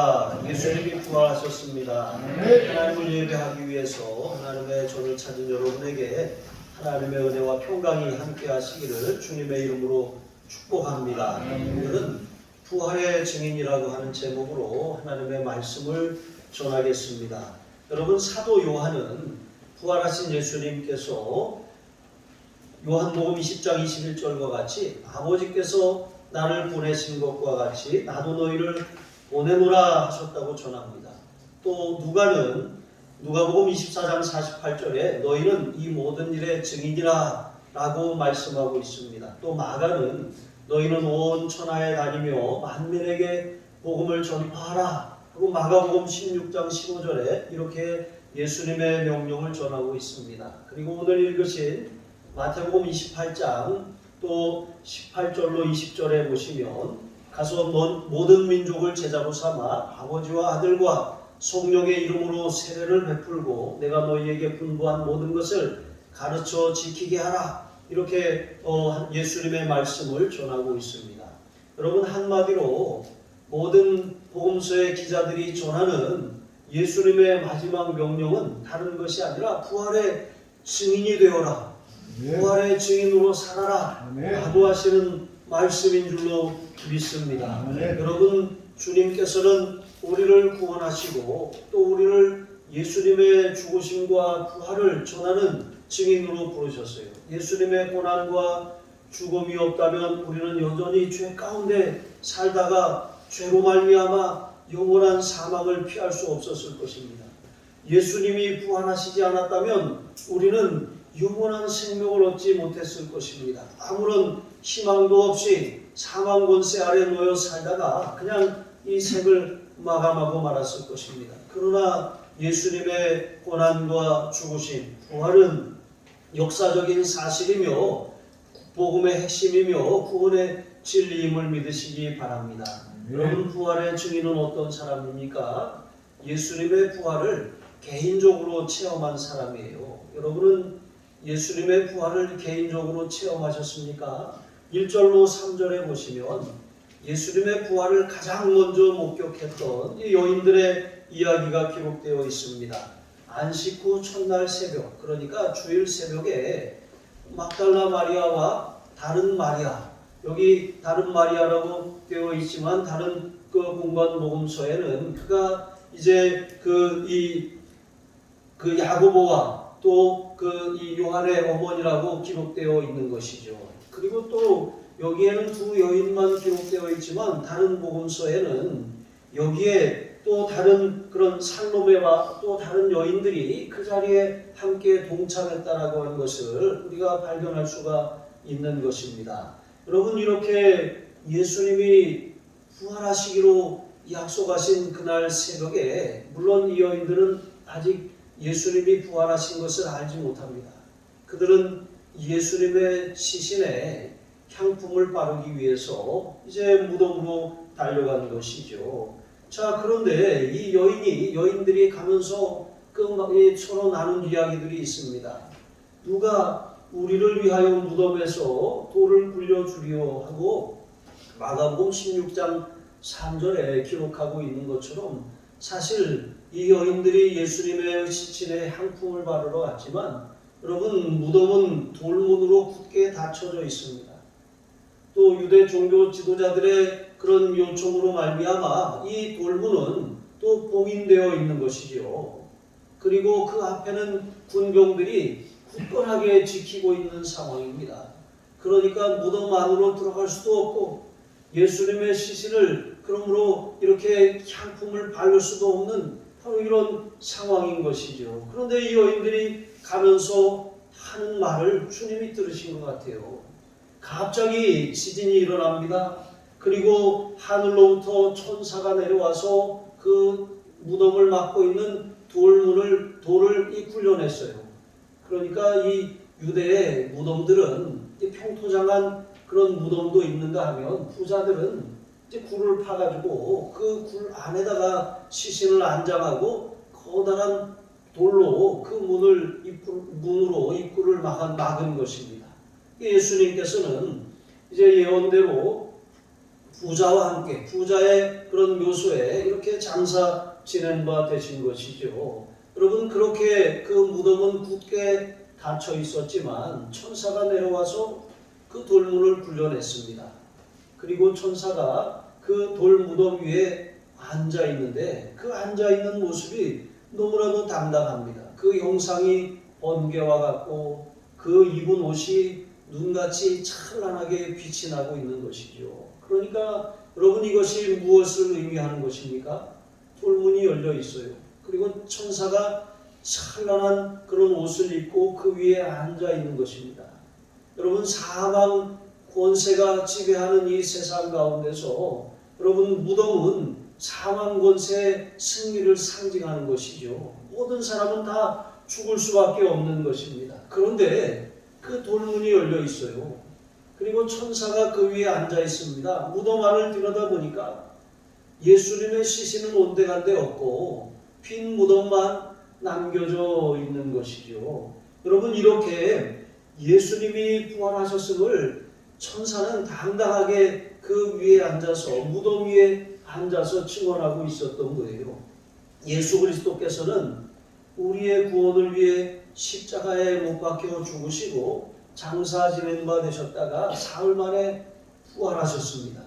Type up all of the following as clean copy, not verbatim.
할렐루야. 예수님이 부활하셨습니다. 하나님을 예배하기 위해서 하나님의 전을 찾은 여러분에게 하나님의 은혜와 평강이 함께 하시기를 주님의 이름으로 축복합니다. 오늘은 부활의 증인이라고 하는 제목으로 하나님의 말씀을 전하겠습니다. 여러분, 사도 요한은 부활하신 예수님께서 요한복음 20장 21절과 같이 아버지께서 나를 보내신 것과 같이 나도 너희를 보내노라 하셨다고 전합니다. 또 누가는 누가복음 24장 48절에 너희는 이 모든 일의 증인이라 라고 말씀하고 있습니다. 또 마가는 너희는 온 천하에 다니며 만민에게 복음을 전파하라 하고 마가복음 16장 15절에 이렇게 예수님의 명령을 전하고 있습니다. 그리고 오늘 읽으신 마태복음 28장 또 18절로 20절에 보시면 가서 모든 민족을 제자로 삼아 아버지와 아들과 성령의 이름으로 세례를 베풀고 내가 너희에게 분부한 모든 것을 가르쳐 지키게 하라 이렇게 예수님의 말씀을 전하고 있습니다. 여러분, 한마디로 모든 복음서의 기자들이 전하는 예수님의 마지막 명령은 다른 것이 아니라 부활의 증인이 되어라, 부활의 증인으로 살아라 라고 하시는 말씀인 줄로 믿습니다. 여러분, 주님께서는 우리를 구원하시고 또 우리를 예수님의 죽으심과 부활을 전하는 증인으로 부르셨어요. 예수님의 고난과 죽음이 없다면 우리는 여전히 죄 가운데 살다가 죄로 말미암아 영원한 사망을 피할 수 없었을 것입니다. 예수님이 부활하시지 않았다면 우리는 영원한 생명을 얻지 못했을 것입니다. 아무런 희망도 없이 사망 권세 아래 놓여 살다가 그냥 이 생을 마감하고 말았을 것입니다. 그러나 예수님의 고난과 죽으심, 부활은 역사적인 사실이며 복음의 핵심이며 구원의 진리임을 믿으시기 바랍니다. 여러분, 부활의 증인은 어떤 사람입니까? 예수님의 부활을 개인적으로 체험한 사람이에요. 여러분은 예수님의 부활을 개인적으로 체험하셨습니까? 1절로 3절에 보시면 예수님의 부활을 가장 먼저 목격했던 이 여인들의 이야기가 기록되어 있습니다. 안식 후 첫날 새벽, 그러니까 주일 새벽에 막달라 마리아와 다른 마리아, 여기 다른 마리아라고 되어 있지만 다른 그 공간 복음서에는 그가 이제 그 야고보와 또 이 요한의 어머니라고 기록되어 있는 것이죠. 그리고 또 여기에는 두 여인만 기록되어 있지만 다른 복음서에는 여기에 또 다른 그런 살로메와 또 다른 여인들이 그 자리에 함께 동참했다라고 하는 것을 우리가 발견할 수가 있는 것입니다. 여러분, 이렇게 예수님이 부활하시기로 약속하신 그날 새벽에 물론 이 여인들은 아직 예수님이 부활하신 것을 알지 못합니다. 그들은 예수님의 시신에 향품을 바르기 위해서 이제 무덤으로 달려간 것이죠. 자, 그런데 이 여인들이 가면서 서로 나눈 이야기들이 있습니다. 누가 우리를 위하여 무덤에서 돌을 굴려주리오 하고 마가복음 16장 3절에 기록하고 있는 것처럼 사실 이 여인들이 예수님의 시신에 향품을 바르러 왔지만 여러분, 무덤은 돌문으로 굳게 닫혀져 있습니다. 또 유대 종교 지도자들의 그런 요청으로 말미암아 이 돌문은 또 봉인되어 있는 것이죠. 그리고 그 앞에는 군병들이 굳건하게 지키고 있는 상황입니다. 그러니까 무덤 안으로 들어갈 수도 없고 예수님의 시신을 그러므로 이렇게 향품을 바를 수도 없는 바로 이런 상황인 것이죠. 그런데 이 여인들이 가면서 하는 말을 주님이 들으신 것 같아요. 갑자기 지진이 일어납니다. 그리고 하늘로부터 천사가 내려와서 그 무덤을 막고 있는 돌을 굴려냈어요. 그러니까 이 유대의 무덤들은 평토장한 그런 무덤도 있는가 하면 부자들은 이제 굴을 파가지고 그 굴 안에다가 시신을 안장하고 커다란 돌로 그 문으로 입구를 막은 것입니다. 예수님께서는 이제 예언대로 부자와 함께 부자의 그런 묘소에 이렇게 장사 지낸 바 되신 것이죠. 여러분 그렇게 그 무덤은 굳게 닫혀 있었지만 천사가 내려와서 그 돌문을 굴려냈습니다. 그리고 천사가 그 돌무덤 위에 앉아 있는데 그 앉아 있는 모습이 너무나도 당당합니다. 그 형상이 번개와 같고 그 입은 옷이 눈같이 찬란하게 빛이 나고 있는 것이죠. 그러니까 여러분 이것이 무엇을 의미하는 것입니까? 돌문이 열려 있어요. 그리고 천사가 찬란한 그런 옷을 입고 그 위에 앉아 있는 것입니다. 여러분 사망 권세가 지배하는 이 세상 가운데서 여러분 무덤은 사망 권세의 승리를 상징하는 것이죠. 모든 사람은 다 죽을 수밖에 없는 것입니다. 그런데 그 돌문이 열려 있어요. 그리고 천사가 그 위에 앉아 있습니다. 무덤 안을 들여다보니까 예수님의 시신은 온데간데 없고 빈 무덤만 남겨져 있는 것이죠. 여러분 이렇게 예수님이 부활하셨음을 천사는 당당하게 그 위에 앉아서 무덤 위에 앉아서 증언하고 있었던 거예요. 예수 그리스도께서는 우리의 구원을 위해 십자가에 못 박혀 죽으시고 장사 지낸 바 되셨다가 사흘 만에 부활하셨습니다.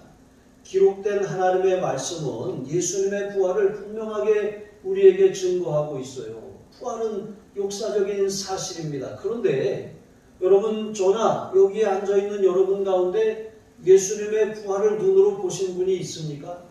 기록된 하나님의 말씀은 예수님의 부활을 분명하게 우리에게 증거하고 있어요. 부활은 역사적인 사실입니다. 그런데 여러분 저나 여기에 앉아있는 여러분 가운데 예수님의 부활을 눈으로 보신 분이 있습니까?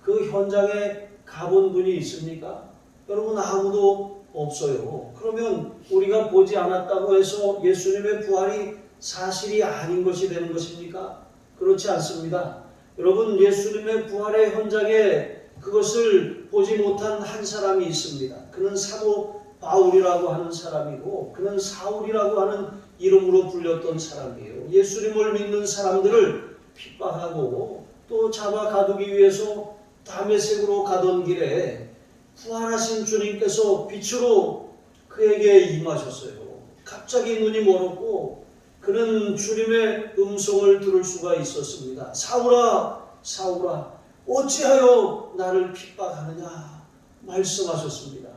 그 현장에 가본 분이 있습니까? 여러분 아무도 없어요. 그러면 우리가 보지 않았다고 해서 예수님의 부활이 사실이 아닌 것이 되는 것입니까? 그렇지 않습니다. 여러분 예수님의 부활의 현장에 그것을 보지 못한 한 사람이 있습니다. 그는 사도 바울이라고 하는 사람이고 그는 사울이라고 하는 이름으로 불렸던 사람이에요. 예수님을 믿는 사람들을 핍박하고 또 잡아 가두기 위해서 다메섹으로 가던 길에 부활하신 주님께서 빛으로 그에게 임하셨어요. 갑자기 눈이 멀었고 그는 주님의 음성을 들을 수가 있었습니다. 사울아, 사울아, 어찌하여 나를 핍박하느냐 말씀하셨습니다.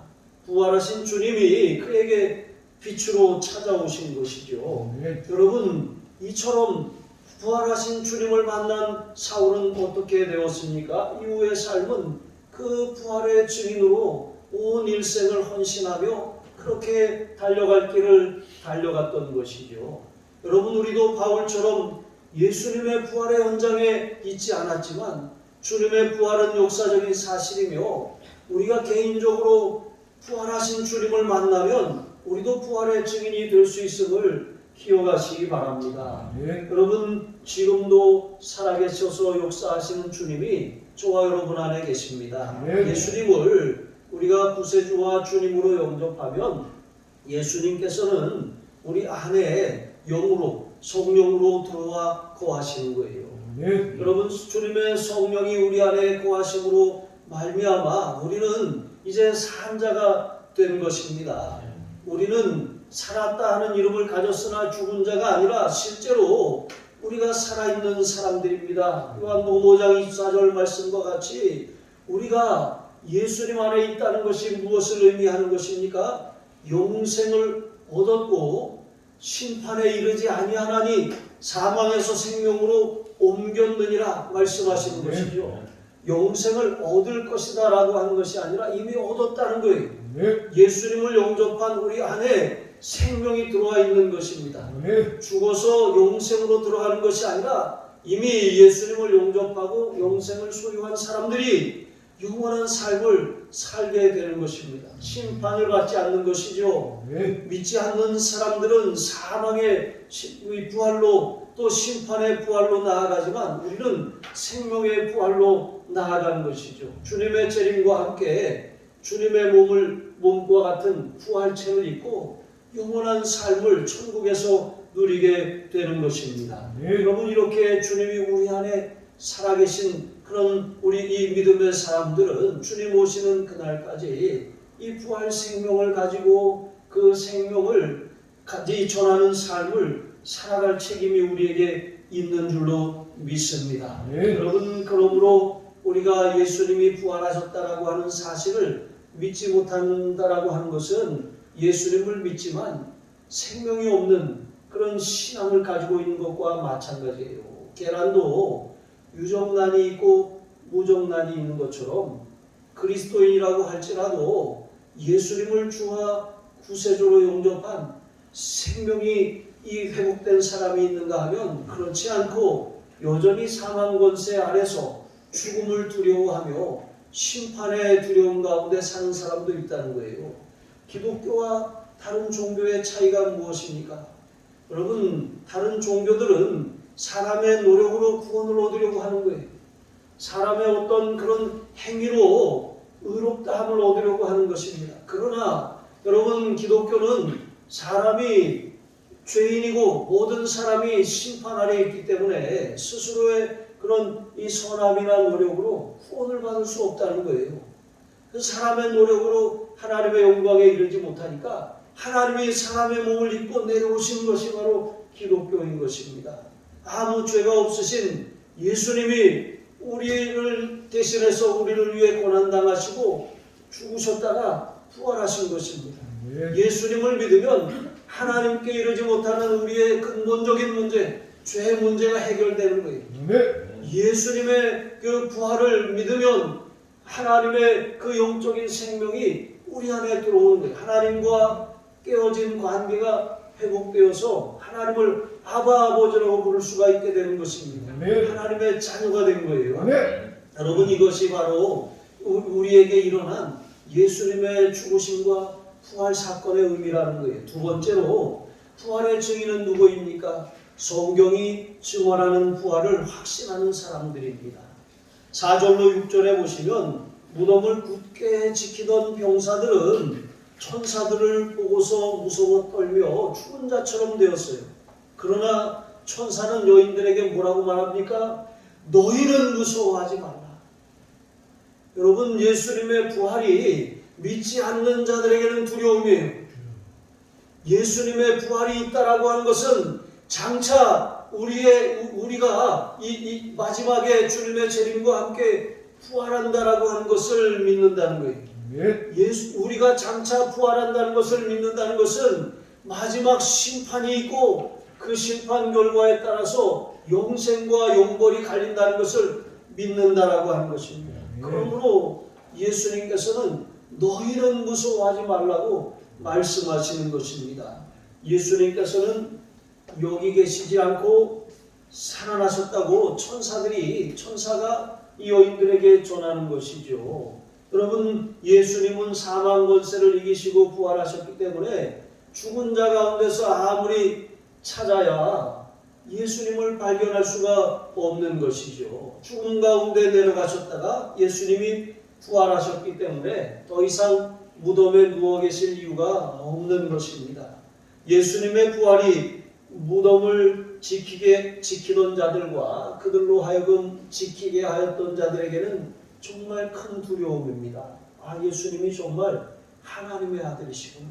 부활하신 주님이 그에게 빛으로 찾아오신 것이죠. 여러분 이처럼 부활하신 주님을 만난 사울은 어떻게 되었습니까? 이후의 삶은 그 부활의 증인으로 온 일생을 헌신하며 그렇게 달려갈 길을 달려갔던 것이죠. 여러분 우리도 바울처럼 예수님의 부활의 현장에 있지 않았지만 주님의 부활은 역사적인 사실이며 우리가 개인적으로 부활하신 주님을 만나면 우리도 부활의 증인이 될 수 있음을 기억하시기 바랍니다. 여러분 지금도 살아계셔서 역사하시는 주님이 저와 여러분 안에 계십니다. 예수님을 우리가 구세주와 주님으로 영접하면 예수님께서는 우리 안에 영으로 성령으로 들어와 거하시는 거예요. 여러분 주님의 성령이 우리 안에 거하심으로 말미암아 우리는 이제 산 자가 된 것입니다. 우리는 살았다 하는 이름을 가졌으나 죽은 자가 아니라 실제로 우리가 살아있는 사람들입니다. 요한복음 5장 24절 말씀과 같이 우리가 예수님 안에 있다는 것이 무엇을 의미하는 것입니까? 영생을 얻었고 심판에 이르지 아니하나니 사망에서 생명으로 옮겼느니라 말씀하시는 것이죠. 영생을 얻을 것이다 라고 하는 것이 아니라 이미 얻었다는 거예요. 예수님을 영접한 우리 안에 생명이 들어와 있는 것입니다. 죽어서 영생으로 들어가는 것이 아니라 이미 예수님을 영접하고 영생을 소유한 사람들이 영원한 삶을 살게 되는 것입니다. 심판을 받지 않는 것이죠. 믿지 않는 사람들은 사망의 부활로 또 심판의 부활로 나아가지만 우리는 생명의 부활로 나아가는 것이죠. 주님의 재림과 함께 주님의 몸과 같은 부활체를 입고 영원한 삶을 천국에서 누리게 되는 것입니다. 여러분 이렇게 주님이 우리 안에 살아계신 그런 우리 이 믿음의 사람들은 주님 오시는 그날까지 이 부활 생명을 가지고 그 생명을 전하는 삶을 살아갈 책임이 우리에게 있는 줄로 믿습니다. 네. 여러분, 그러므로 우리가 예수님이 부활하셨다라고 하는 사실을 믿지 못한다라고 하는 것은 예수님을 믿지만 생명이 없는 그런 신앙을 가지고 있는 것과 마찬가지예요. 계란도 유정란이 있고 무정란이 있는 것처럼 그리스도인이라고 할지라도 예수님을 주와 구세주로 영접한 생명이 이 회복된 사람이 있는가 하면 그렇지 않고 여전히 사망 권세 아래서 죽음을 두려워하며 심판의 두려움 가운데 사는 사람도 있다는 거예요. 기독교와 다른 종교의 차이가 무엇입니까? 여러분, 다른 종교들은 사람의 노력으로 구원을 얻으려고 하는 거예요. 사람의 어떤 그런 행위로 의롭다함을 얻으려고 하는 것입니다. 그러나 여러분, 기독교는 사람이 죄인이고 모든 사람이 심판 아래에 있기 때문에 스스로의 그런 이 선함이나 노력으로 구원을 받을 수 없다는 거예요. 사람의 노력으로 하나님의 영광에 이르지 못하니까 하나님이 사람의 몸을 입고 내려오신 것이 바로 기독교인 것입니다. 아무 죄가 없으신 예수님이 우리를 대신해서 우리를 위해 고난당하시고 죽으셨다가 부활하신 것입니다. 예수님을 믿으면 하나님께 이르지 못하는 우리의 근본적인 문제, 죄의 문제가 해결되는 거예요. 예수님의 그 부활을 믿으면 하나님의 그 영적인 생명이 우리 안에 들어오는 거예요. 하나님과 깨어진 관계가 회복되어서 하나님을 아바 아버지라고 부를 수가 있게 되는 것입니다. 하나님의 자녀가 된 거예요. 여러분, 이것이 바로 우리에게 일어난 예수님의 죽으심과 부활 사건의 의미라는 거예요. 두 번째로 부활의 증인은 누구입니까? 성경이 증언하는 부활을 확신하는 사람들입니다. 4절로 6절에 보시면 무덤을 굳게 지키던 병사들은 천사들을 보고서 무서워 떨며 죽은 자처럼 되었어요. 그러나 천사는 여인들에게 뭐라고 말합니까? 너희는 무서워하지 말라. 여러분, 예수님의 부활이 믿지 않는 자들에게는 두려움이에요. 예수님의 부활이 있다라고 하는 것은 장차 우리가 이 마지막에 주님의 재림과 함께 부활한다라고 하는 것을 믿는다는 거예요. 우리가 장차 부활한다는 것을 믿는다는 것은 마지막 심판이 있고 그 심판 결과에 따라서 영생과 영벌이 갈린다는 것을 믿는다라고 하는 것입니다. 그러므로 예수님께서는 너희는 무서워하지 말라고 말씀하시는 것입니다. 예수님께서는 여기 계시지 않고 살아나셨다고 천사가 이 여인들에게 전하는 것이죠. 여러분, 예수님은 사망 권세를 이기시고 부활하셨기 때문에 죽은 자 가운데서 아무리 찾아야 예수님을 발견할 수가 없는 것이죠. 죽음 가운데 내려가셨다가 예수님이 부활하셨기 때문에 더 이상 무덤에 누워 계실 이유가 없는 것입니다. 예수님의 부활이 무덤을 지키던 자들과 그들로 하여금 지키게 하였던 자들에게는 정말 큰 두려움입니다. 예수님이 정말 하나님의 아들이시구나.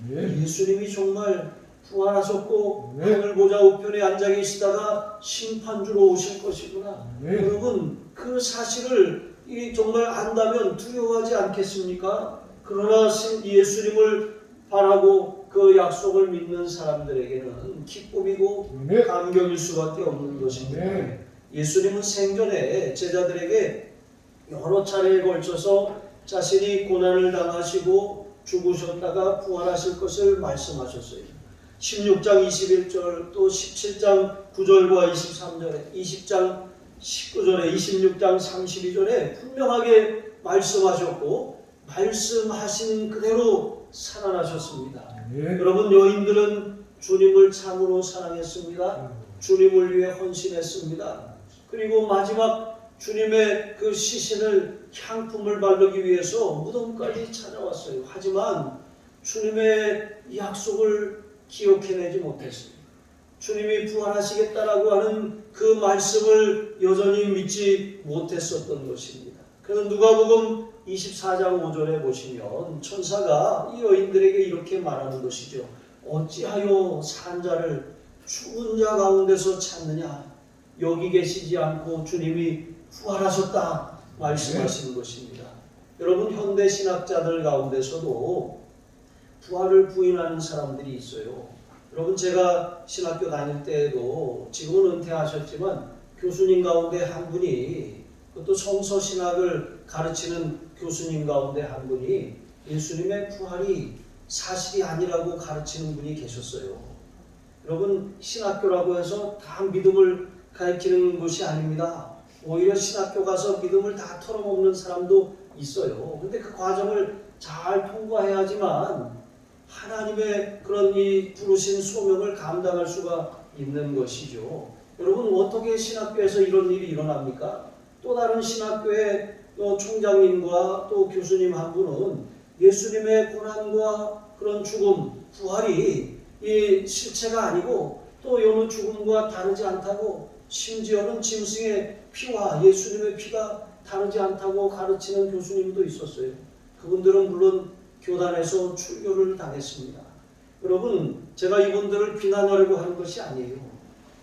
예수님이 정말 부활하셨고 하늘 보좌 우편에 앉아 계시다가 심판주로 오실 것이구나. 여러분, 그 사실을 정말 안다면 두려워하지 않겠습니까? 그러나 예수님을 바라고 그 약속을 믿는 사람들에게는 기쁨이고 감격일 수밖에 없는 것입니다. 예수님은 생전에 제자들에게 여러 차례에 걸쳐서 자신이 고난을 당하시고 죽으셨다가 부활하실 것을 말씀하셨어요. 16장 21절 또 17장 9절과 23절에 20장 19절에 26장 32절에 분명하게 말씀하셨고 말씀하신 그대로 살아나셨습니다. 여러분, 여인들은 주님을 참으로 사랑했습니다. 주님을 위해 헌신했습니다. 그리고 마지막 주님의 그 시신을 향품을 바르기 위해서 무덤까지 찾아왔어요. 하지만 주님의 약속을 기억해내지 못했습니다. 주님이 부활하시겠다라고 하는 그 말씀을 여전히 믿지 못했었던 것입니다. 그래서 누가복음 24장 5절에 보시면 천사가 이 여인들에게 이렇게 말하는 것이죠. 어찌하여 산 자를 죽은 자 가운데서 찾느냐? 여기 계시지 않고 주님이 부활하셨다 말씀하시는 것입니다. 여러분, 현대 신학자들 가운데서도 부활을 부인하는 사람들이 있어요. 여러분, 제가 신학교 다닐 때에도 지금은 은퇴하셨지만 교수님 가운데 한 분이, 그것도 성서신학을 가르치는 교수님 가운데 한 분이 예수님의 부활이 사실이 아니라고 가르치는 분이 계셨어요. 여러분, 신학교라고 해서 다 믿음을 가르치는 것이 아닙니다. 오히려 신학교 가서 믿음을 다 털어먹는 사람도 있어요. 근데 그 과정을 잘 통과해야지만 하나님의 그런 이 부르신 소명을 감당할 수가 있는 것이죠. 여러분, 어떻게 신학교에서 이런 일이 일어납니까? 또 다른 신학교의 총장님과 또 교수님 한 분은 예수님의 고난과 그런 죽음, 부활이 이 실체가 아니고 또 어느 죽음과 다르지 않다고, 심지어는 짐승의 피와 예수님의 피가 다르지 않다고 가르치는 교수님도 있었어요. 그분들은 물론 교단에서 출교를 당했습니다. 여러분, 제가 이분들을 비난하려고 하는 것이 아니에요.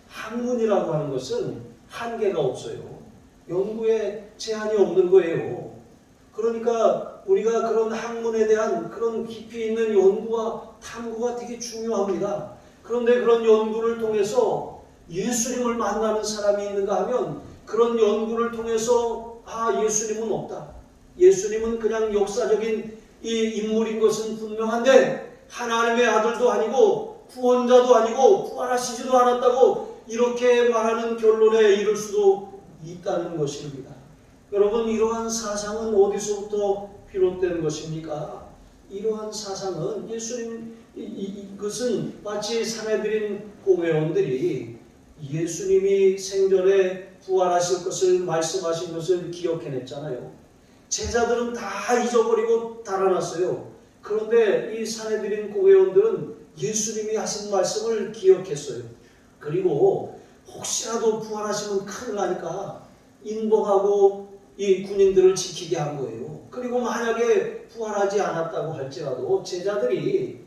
학문이라고 하는 것은 한계가 없어요. 연구에 제한이 없는 거예요. 그러니까 우리가 그런 학문에 대한 그런 깊이 있는 연구와 탐구가 되게 중요합니다. 그런데 그런 연구를 통해서 예수님을 만나는 사람이 있는가 하면 그런 연구를 통해서 예수님은 없다. 예수님은 그냥 역사적인 이 인물인 것은 분명한데 하나님의 아들도 아니고 구원자도 아니고 부활하시지도 않았다고 이렇게 말하는 결론에 이를 수도 있다는 것입니다. 여러분, 이러한 사상은 어디서부터 비롯된 것입니까? 이러한 사상은 예수님, 이것은 마치 사내들인 공회원들이 예수님이 생전에 부활하실 것을 말씀하신 것을 기억해냈잖아요. 제자들은 다 잊어버리고 달아났어요. 그런데 이 사내들인 공회원들은 예수님이 하신 말씀을 기억했어요. 그리고 혹시라도 부활하시면 큰일 나니까 인복하고 이 군인들을 지키게 한 거예요. 그리고 만약에 부활하지 않았다고 할지라도 제자들이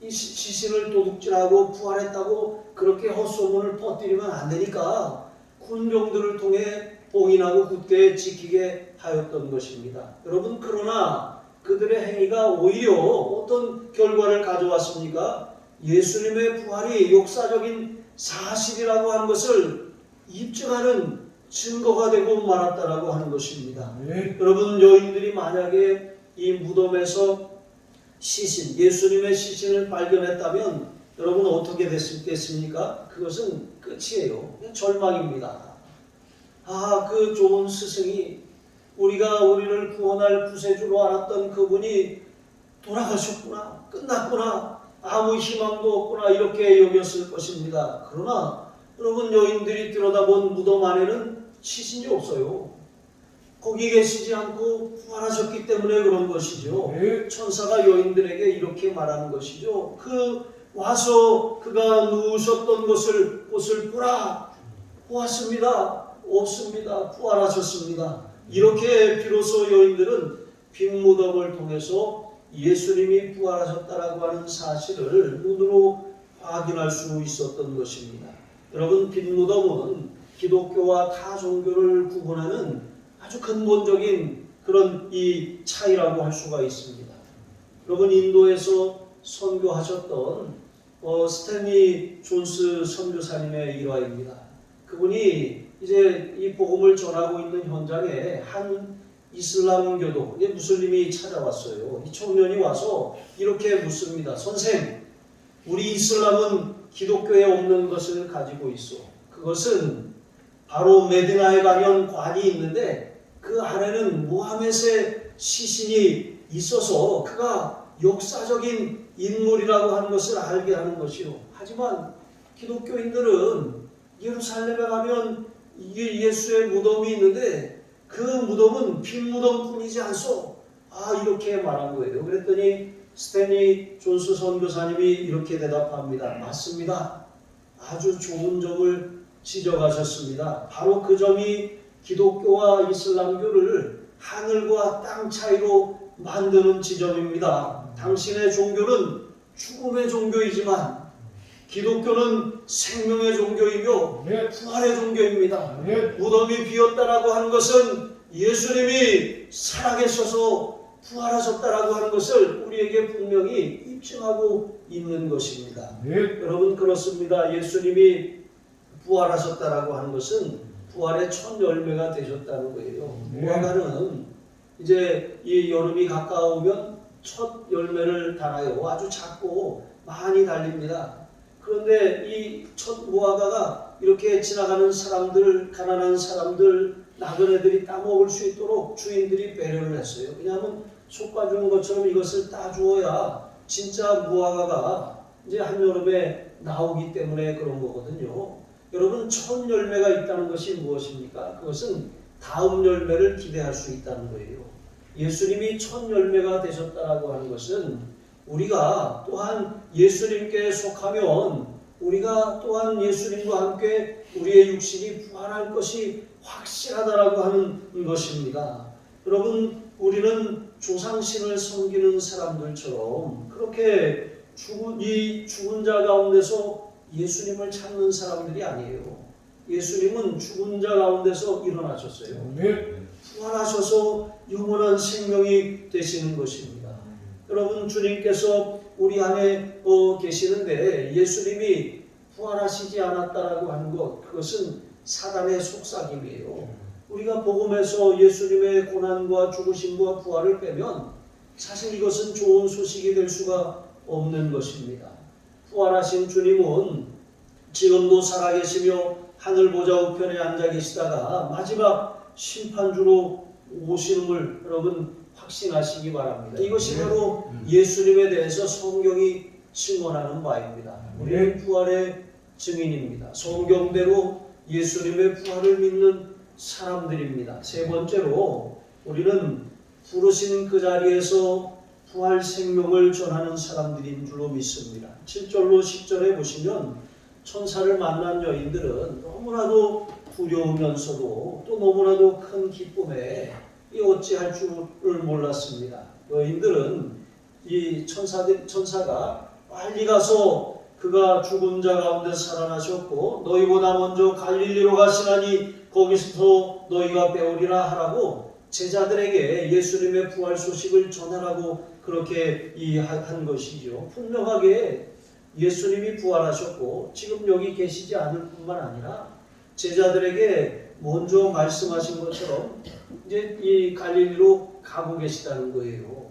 이 시신을 도둑질하고 부활했다고 그렇게 헛소문을 퍼뜨리면 안 되니까 군병들을 통해 봉인하고 굳게 지키게 하였던 것입니다. 여러분, 그러나 그들의 행위가 오히려 어떤 결과를 가져왔습니까? 예수님의 부활이 역사적인 사실이라고 하는 것을 입증하는 증거가 되고 말았다라고 하는 것입니다. 네. 여러분, 여인들이 만약에 이 무덤에서 시신, 예수님의 시신을 발견했다면 여러분 어떻게 됐습니까? 그것은 끝이에요. 절망입니다. 그 좋은 스승이, 우리를 구원할 구세주로 알았던 그분이 돌아가셨구나, 끝났구나, 아무 희망도 없구나, 이렇게 여겼을 것입니다. 그러나 여러분, 여인들이 들여다본 무덤 안에는 시신이 없어요. 거기 계시지 않고 부활하셨기 때문에 그런 것이죠. 천사가 여인들에게 이렇게 말하는 것이죠. 와서 그가 누우셨던 곳을 보라. 보았습니다. 없습니다. 부활하셨습니다. 이렇게 비로소 여인들은 빈 무덤을 통해서 예수님이 부활하셨다라고 하는 사실을 눈으로 확인할 수 있었던 것입니다. 여러분, 빈 무덤은 기독교와 타 종교를 구분하는 아주 근본적인 그런 이 차이라고 할 수가 있습니다. 여러분, 인도에서 선교하셨던 스탠리 존스 선교사님의 일화입니다. 그분이 이제 이 복음을 전하고 있는 현장에 한 이슬람교도, 무슬림이 찾아왔어요. 이 청년이 와서 이렇게 묻습니다. 선생, 우리 이슬람은 기독교에 없는 것을 가지고 있어. 그것은 바로 메디나에 가면 관이 있는데 그 안에는 무하멧의 시신이 있어서 그가 역사적인 인물이라고 하는 것을 알게 하는 것이요. 하지만 기독교인들은 예루살렘에 가면 예수의 무덤이 있는데 그 무덤은 빈 무덤뿐이지 않소. 이렇게 말한 거예요. 그랬더니 스탠리 존스 선교사님이 이렇게 대답합니다. 맞습니다. 아주 좋은 점을 지적하셨습니다. 바로 그 점이 기독교와 이슬람교를 하늘과 땅 차이로 만드는 지점입니다. 당신의 종교는 죽음의 종교이지만 기독교는 생명의 종교이며 아멘. 부활의 종교입니다. 아멘. 무덤이 비었다라고 하는 것은 예수님이 살아계셔서 부활하셨다라고 하는 것을 우리에게 분명히 입증하고 있는 것입니다. 아멘. 여러분 그렇습니다. 예수님이 부활하셨다라고 하는 것은 부활의 첫 열매가 되셨다는 거예요. 무화과는 이제 이 여름이 가까우면 첫 열매를 달아요. 아주 작고 많이 달립니다. 그런데 이 첫 무화과가 이렇게 지나가는 사람들, 가난한 사람들, 나그네들이 따먹을 수 있도록 주인들이 배려를 했어요. 왜냐하면 솎아주는 것처럼 이것을 따주어야 진짜 무화과가 이제 한여름에 나오기 때문에 그런 거거든요. 여러분 첫 열매가 있다는 것이 무엇입니까? 그것은 다음 열매를 기대할 수 있다는 거예요. 예수님이 첫 열매가 되셨다라고 하는 것은 우리가 또한 예수님께 속하면 우리가 또한 예수님과 함께 우리의 육신이 부활할 것이 확실하다라고 하는 것입니다. 여러분 우리는 조상신을 섬기는 사람들처럼 그렇게 죽은 자 가운데서 예수님을 찾는 사람들이 아니에요. 예수님은 죽은 자 가운데서 일어나셨어요. 아멘. 부활하셔서 영원한 생명이 되시는 것입니다. 여러분 주님께서 우리 안에 계시는데 예수님이 부활하시지 않았다라고 하는 것, 그것은 사단의 속삭임이에요. 우리가 복음에서 예수님의 고난과 죽으심과 부활을 빼면 사실 이것은 좋은 소식이 될 수가 없는 것입니다. 부활하신 주님은 지금도 살아계시며 하늘 보좌 우편에 앉아 계시다가 마지막 심판주로 오시는을 여러분 확신하시기 바랍니다. 이것이 바로 예수님에 대해서 성경이 증언하는 바입니다. 우리는 부활의 증인입니다. 성경대로 예수님의 부활을 믿는 사람들입니다. 세 번째로 우리는 부르신 그 자리에서 부활 생명을 전하는 사람들인 줄로 믿습니다. 7절로 10절에 보시면 천사를 만난 여인들은 너무나도 두려우면서도 또 너무나도 큰 기쁨에 어찌할 줄을 몰랐습니다. 여인들은 이 천사가 빨리 가서 그가 죽은 자 가운데 살아나셨고 너희보다 먼저 갈릴리로 가시나니 거기서 너희가 배우리라 하라고 제자들에게 예수님의 부활 소식을 전하라고 그렇게 한 것이죠. 분명하게 예수님이 부활하셨고 지금 여기 계시지 않을 뿐만 아니라 제자들에게 먼저 말씀하신 것처럼 이제 이 갈릴리로 가고 계시다는 거예요.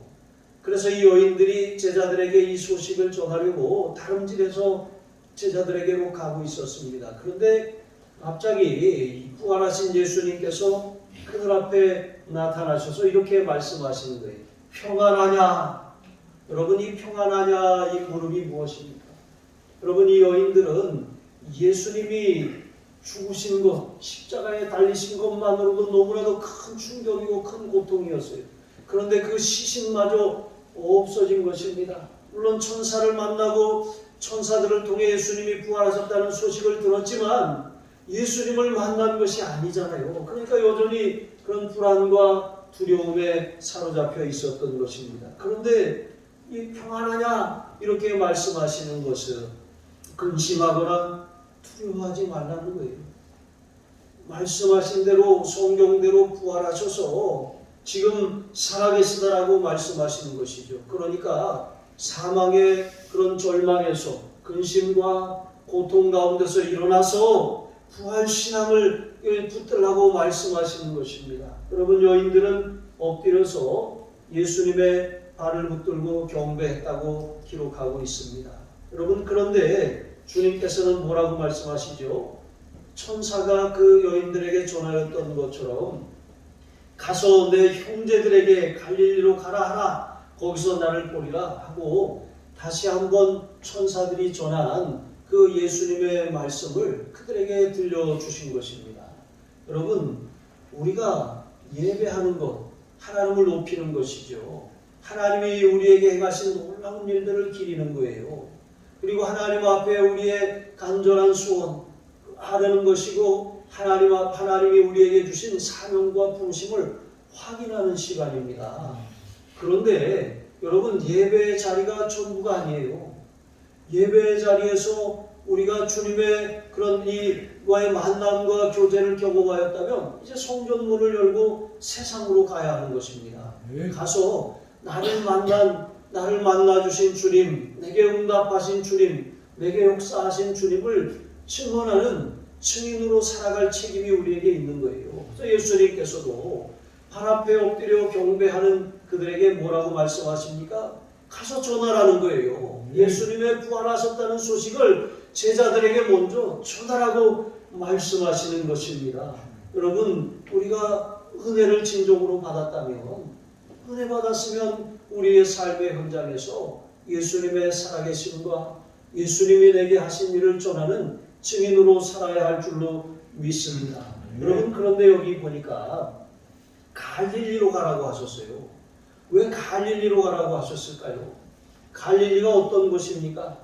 그래서 이 여인들이 제자들에게 이 소식을 전하려고 다름질해서 제자들에게로 가고 있었습니다. 그런데 갑자기 부활하신 예수님께서 그들 앞에 나타나셔서 이렇게 말씀하시는 거예요. 평안하냐? 여러분 이 평안하냐 이 물음이 무엇입니까? 여러분 이 여인들은 예수님이 죽으신 것, 십자가에 달리신 것만으로도 너무나도 큰 충격이고 큰 고통이었어요. 그런데 그 시신마저 없어진 것입니다. 물론 천사를 만나고 천사들을 통해 예수님이 부활하셨다는 소식을 들었지만 예수님을 만난 것이 아니잖아요. 그러니까 여전히 그런 불안과 두려움에 사로잡혀 있었던 것입니다. 그런데 이 평안하냐 이렇게 말씀하시는 것은 근심하거나 두려워하지 말라는 거예요. 말씀하신 대로 성경대로 부활하셔서 지금 살아계시다라고 말씀하시는 것이죠. 그러니까 사망의 그런 절망에서 근심과 고통 가운데서 일어나서 부활 신앙을 붙들라고 말씀하시는 것입니다. 여러분 여인들은 엎드려서 예수님의 발을 붙들고 경배했다고 기록하고 있습니다. 여러분 그런데 주님께서는 뭐라고 말씀하시죠? 천사가 그 여인들에게 전하였던 것처럼 가서 내 형제들에게 갈릴리로 가라 하라 거기서 나를 보리라 하고 다시 한번 천사들이 전한 그 예수님의 말씀을 그들에게 들려주신 것입니다. 여러분 우리가 예배하는 것 하나님을 높이는 것이죠. 하나님이 우리에게 행하신 놀라운 일들을 기리는 거예요. 그리고 하나님 앞에 우리의 간절한 소원 하려는 것이고 하나님이 우리에게 주신 사명과 품심을 확인하는 시간입니다. 그런데 여러분 예배의 자리가 전부가 아니에요. 예배 자리에서 우리가 주님의 그런 이와의 만남과 교제를 경험하였다면 이제 성전문을 열고 세상으로 가야 하는 것입니다. 가서 나를 만나 주신 주님, 내게 응답하신 주님, 내게 역사하신 주님을 증언하는 증인으로 살아갈 책임이 우리에게 있는 거예요. 그래서 예수님께서도 발 앞에 엎드려 경배하는 그들에게 뭐라고 말씀하십니까? 가서 전하라는 거예요. 예수님의 부활하셨다는 소식을 제자들에게 먼저 전하라고 말씀하시는 것입니다. 여러분, 우리가 은혜를 진정으로 받았다면, 은혜 받았으면 우리의 삶의 현장에서 예수님의 살아계심과 예수님이 내게 하신 일을 전하는 증인으로 살아야 할 줄로 믿습니다. 여러분, 그런데 여기 보니까 갈릴리로 가라고 하셨어요. 왜 갈릴리로 가라고 하셨을까요? 갈릴리가 어떤 곳입니까?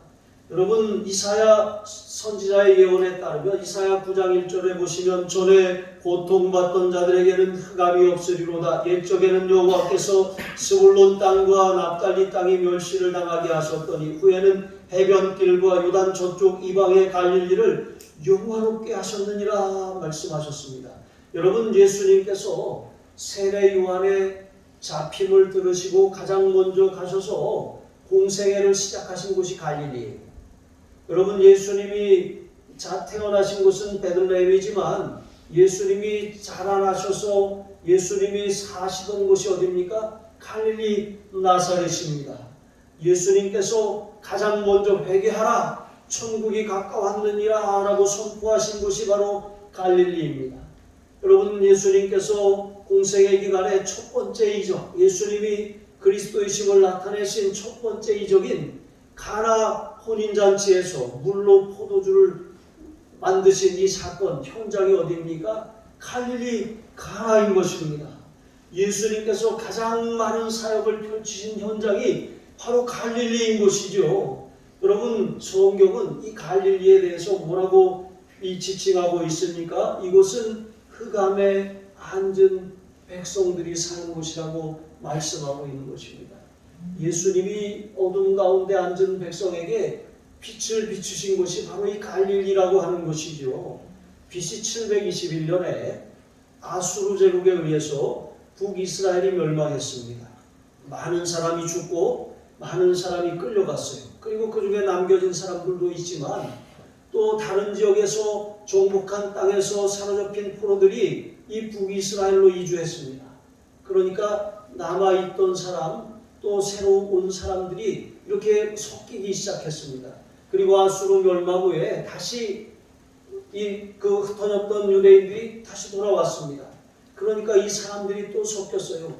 여러분, 이사야 선지자의 예언에 따르면 이사야 9장 1절에 보시면 전에 고통받던 자들에게는 흑암이 없으리로다. 옛적에는 여호와께서 스불론 땅과 납달리 땅이 멸시를 당하게 하셨더니 후에는 해변길과 요단 저쪽 이방의 갈릴리를 영화롭게 하셨느니라 말씀하셨습니다. 여러분, 예수님께서 세례 요한의 잡힘을 들으시고 가장 먼저 가셔서 공생애를 시작하신 곳이 갈릴리예요. 여러분, 예수님이 태어나신 곳은 베들레헴이지만 예수님이 자라나셔서 예수님이 사시던 곳이 어디입니까? 갈릴리 나사렛입니다. 예수님께서 가장 먼저 회개하라, 천국이 가까웠느니라 라고 선포하신 곳이 바로 갈릴리입니다. 여러분, 예수님께서 공생애 기간의 첫 번째 이적, 예수님이 그리스도이심을 나타내신 첫 번째 이적인 가나 혼인잔치에서 물로 포도주를 만드신 이 사건 현장이 어디입니까? 갈릴리 가나인 것입니다. 예수님께서 가장 많은 사역을 펼치신 현장이 바로 갈릴리인 것이죠. 여러분, 성경은 이 갈릴리에 대해서 뭐라고 지칭하고 있습니까? 이곳은 흑암에 앉은 백성들이 사는 곳이라고 말씀하고 있는 것입니다. 예수님이 어둠 가운데 앉은 백성에게 빛을 비추신 곳이 바로 이 갈릴리라고 하는 것이죠. BC 721년에 아수르 제국에 의해서 북이스라엘이 멸망했습니다. 많은 사람이 죽고 많은 사람이 끌려갔어요. 그리고 그 중에 남겨진 사람들도 있지만 또 다른 지역에서 정복한 땅에서 사로잡힌 포로들이 이 북이스라엘로 이주했습니다. 그러니까 남아있던 사람 또 새로 온 사람들이 이렇게 섞이기 시작했습니다. 그리고 아수르 멸망 후에 다시 그 흩어졌던 유대인들이 다시 돌아왔습니다. 그러니까 이 사람들이 또 섞였어요.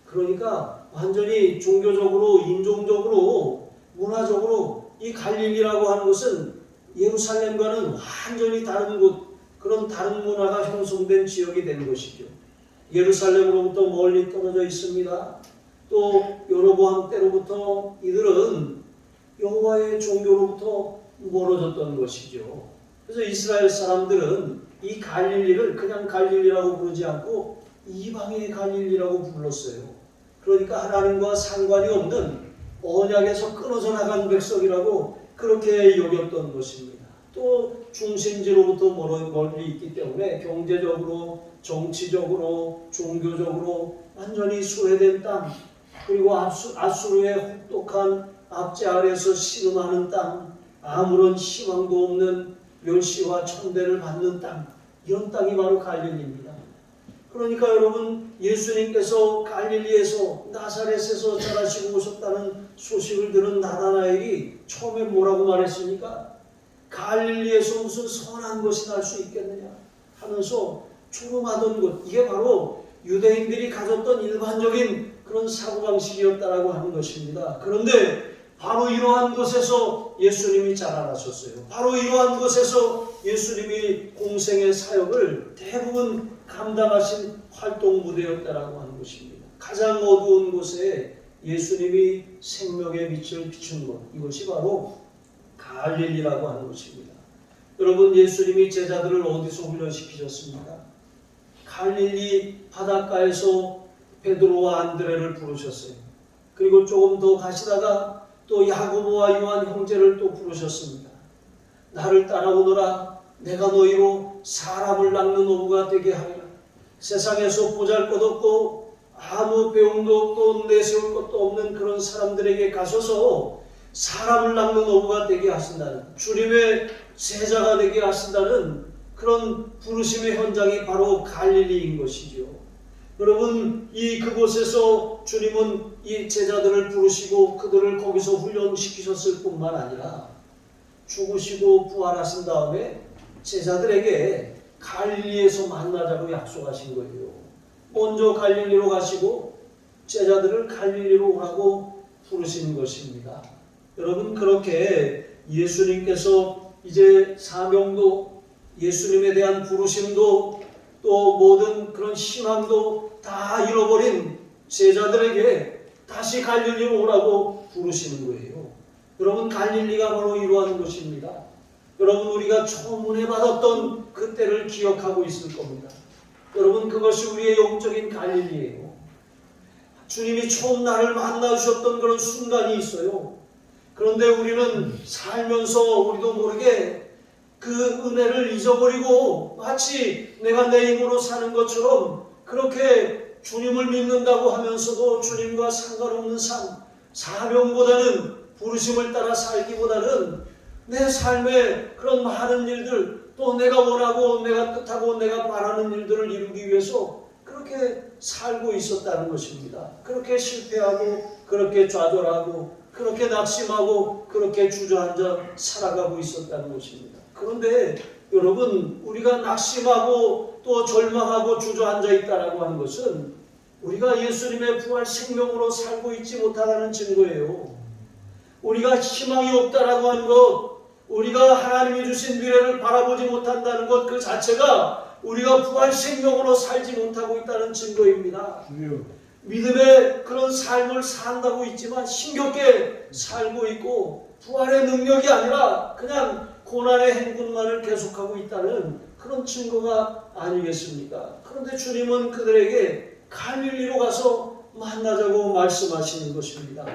그러니까 완전히 종교적으로, 인종적으로, 문화적으로 이 갈릴리라고 하는 것은 예루살렘과는 완전히 다른 곳, 그런 다른 문화가 형성된 지역이 된 것이죠. 예루살렘으로부터 멀리 떨어져 있습니다. 또 여로보암 때로부터 이들은 여호와의 종교로부터 멀어졌던 것이죠. 그래서 이스라엘 사람들은 이 갈릴리를 그냥 갈릴리라고 부르지 않고 이방의 갈릴리라고 불렀어요. 그러니까 하나님과 상관이 없는 언약에서 끊어져 나간 백성이라고 그렇게 여겼던 것입니다. 또 중심지로부터 멀리 있기 때문에 경제적으로, 정치적으로, 종교적으로 완전히 소외된 땅, 그리고 아수르의 혹독한 압제 아래서 신음하는 땅, 아무런 희망도 없는 멸시와 천대를 받는 땅, 이런 땅이 바로 갈릴리입니다. 그러니까 여러분, 예수님께서 갈릴리에서 나사렛에서 자라시고 오셨다는 소식을 들은 나다나엘이 처음에 뭐라고 말했습니까? 갈릴리에서 무슨 선한 것이 날 수 있겠느냐 하면서 조롱하던 것, 이게 바로 유대인들이 가졌던 일반적인 그런 사고방식이었다라고 하는 것입니다. 그런데 바로 이러한 곳에서 예수님이 자라나셨어요. 바로 이러한 곳에서 예수님이 공생의 사역을 대부분 감당하신 활동 무대였다라고 하는 것입니다. 가장 어두운 곳에 예수님이 생명의 빛을 비춘 곳, 이것이 바로 갈릴리라고 하는 것입니다. 여러분, 예수님이 제자들을 어디서 훈련시키셨습니까? 갈릴리 바닷가에서 베드로와 안드레를 부르셨어요. 그리고 조금 더 가시다가 또 야고보와 요한 형제를 또 부르셨습니다. 나를 따라오너라. 내가 너희로 사람을 낚는 어부가 되게 하리라. 세상에서 보잘것없고 아무 배움도 없고 내세울 것도 없는 그런 사람들에게 가셔서 사람을 낚는 어부가 되게 하신다는, 주님의 제자가 되게 하신다는 그런 부르심의 현장이 바로 갈릴리인 것이죠. 여러분, 그곳에서 주님은 이 제자들을 부르시고 그들을 거기서 훈련시키셨을 뿐만 아니라 죽으시고 부활하신 다음에 제자들에게 갈릴리에서 만나자고 약속하신 거예요. 먼저 갈릴리로 가시고 제자들을 갈릴리로 오라고 부르신 것입니다. 여러분, 그렇게 예수님께서 이제 사명도, 예수님에 대한 부르심도, 또 모든 그런 희망도 다 잃어버린 제자들에게 다시 갈릴리로 오라고 부르시는 거예요. 여러분, 갈릴리가 바로 이러한 곳입니다. 여러분, 우리가 처음 은혜 받았던 그때를 기억하고 있을 겁니다. 여러분, 그것이 우리의 영적인 갈릴리예요. 주님이 처음 나를 만나주셨던 그런 순간이 있어요. 그런데 우리는 살면서 우리도 모르게 그 은혜를 잊어버리고 마치 내가 내 힘으로 사는 것처럼 그렇게 주님을 믿는다고 하면서도 주님과 상관없는 삶, 사명보다는, 부르심을 따라 살기보다는 내 삶에 그런 많은 일들, 또 내가 원하고 내가 뜻하고 내가 바라는 일들을 이루기 위해서 그렇게 살고 있었다는 것입니다. 그렇게 실패하고, 그렇게 좌절하고, 그렇게 낙심하고, 그렇게 주저앉아 살아가고 있었다는 것입니다. 그런데 여러분, 우리가 낙심하고 또 절망하고 주저앉아 있다라고 하는 것은 우리가 예수님의 부활 생명으로 살고 있지 못하다는 증거예요. 우리가 희망이 없다라고 하는 것, 우리가 하나님이 주신 미래를 바라보지 못한다는 것 그 자체가 우리가 부활 생명으로 살지 못하고 있다는 증거입니다. 믿음의 그런 삶을 산다고 있지만 힘겹게 살고 있고 부활의 능력이 아니라 그냥 고난의 행군만을 계속하고 있다는 그런 증거가 아니겠습니까? 그런데 주님은 그들에게 갈릴리로 가서 만나자고 말씀하시는 것입니다.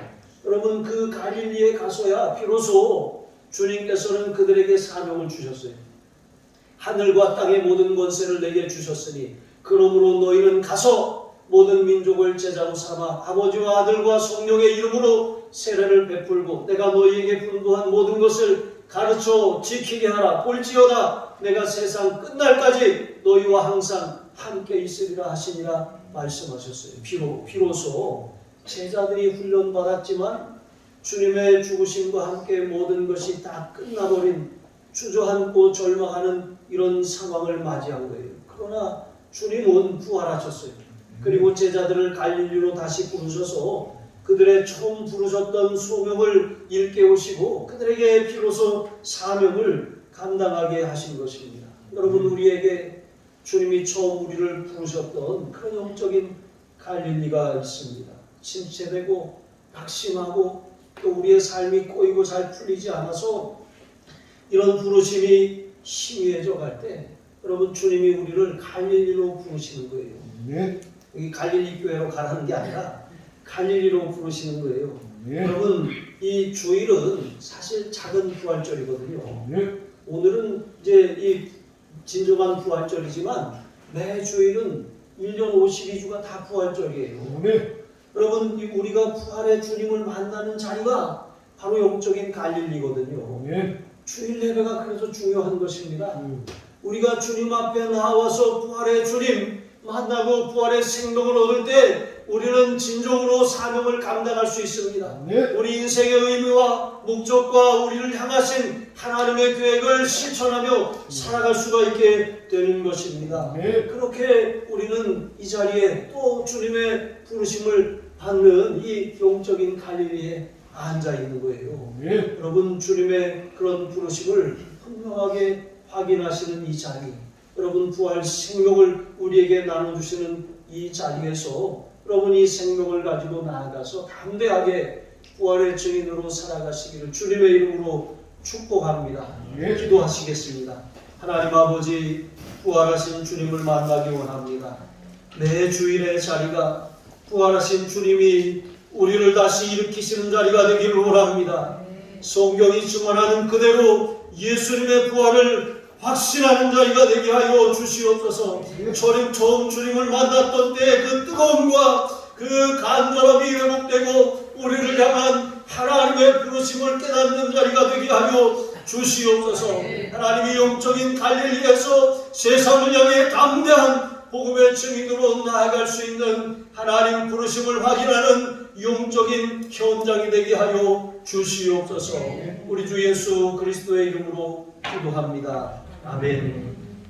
여러분, 그 갈릴리에 가서야 비로소 주님께서는 그들에게 사명을 주셨어요. 하늘과 땅의 모든 권세를 내게 주셨으니 그러므로 너희는 가서 모든 민족을 제자로 삼아 아버지와 아들과 성령의 이름으로 세례를 베풀고 내가 너희에게 분부한 모든 것을 가르쳐 지키게 하라. 볼지어다 내가 세상 끝날까지 너희와 항상 함께 있으리라 하시니라 말씀하셨어요. 비로소 제자들이 훈련받았지만 주님의 죽으심과 함께 모든 것이 다 끝나버린, 주저앉고 절망하는 이런 상황을 맞이한 거예요. 그러나 주님은 부활하셨어요. 그리고 제자들을 갈릴리로 다시 부르셔서 그들의 처음 부르셨던 소명을 일깨우시고 그들에게 비로소 사명을 감당하게 하신 것입니다. 여러분, 우리에게 주님이 처음 우리를 부르셨던 그런 영적인 갈릴리가 있습니다. 침체되고 낙심하고 또 우리의 삶이 꼬이고 잘 풀리지 않아서 이런 부르심이 희미해져 갈 때 여러분, 주님이 우리를 갈릴리로 부르시는 거예요. 네. 여기 갈릴리 교회로 가라는 게 아니라 갈릴리로 부르시는 거예요. 네. 여러분, 이 주일은 사실 작은 부활절이거든요. 네. 오늘은 이제 이 진정한 부활절이지만 매 주일은 1년 52주가 다 부활절이에요. 네. 여러분, 우리가 부활의 주님을 만나는 자리가 바로 영적인 갈릴리거든요. 네. 주일 예배가 그래서 중요한 것입니다. 우리가 주님 앞에 나와서 부활의 주님 만나고 부활의 생명을 얻을 때 우리는 진정으로 사명을 감당할 수 있습니다. 네. 우리 인생의 의미와 목적과 우리를 향하신 하나님의 계획을 실천하며 살아갈 수가 있게 되는 것입니다. 네. 그렇게 우리는 이 자리에 또 주님의 부르심을 받는 이 영적인 갈릴리에 앉아 있는 거예요. 네. 여러분, 주님의 그런 부르심을 분명하게 확인하시는 이 자리, 여러분 부활 생명을 우리에게 나눠주시는 이 자리에서 여러분 이 생명을 가지고 나아가서 담대하게 부활의 증인으로 살아가시기를 주님의 이름으로 축복합니다. 네. 기도하시겠습니다. 하나님 아버지, 부활하신 주님을 만나기 원합니다. 내 주일의 자리가 부활하신 주님이 우리를 다시 일으키시는 자리가 되기를 원합니다. 성경이 증언하는 그대로 예수님의 부활을 확신하는 자리가 되게 하여 주시옵소서. 처음 주님을 만났던 때의 그 뜨거움과 그 간절함이 회복되고 우리를 향한 하나님의 부르심을 깨닫는 자리가 되게 하여 주시옵소서. 하나님이 영적인 갈릴리에서 세상을 향해 담대한 복음의 증인으로 나아갈 수 있는 하나님 부르심을 확인하는 영적인 현장이 되게 하여 주시옵소서. 우리 주 예수 그리스도의 이름으로 기도합니다. 아멘.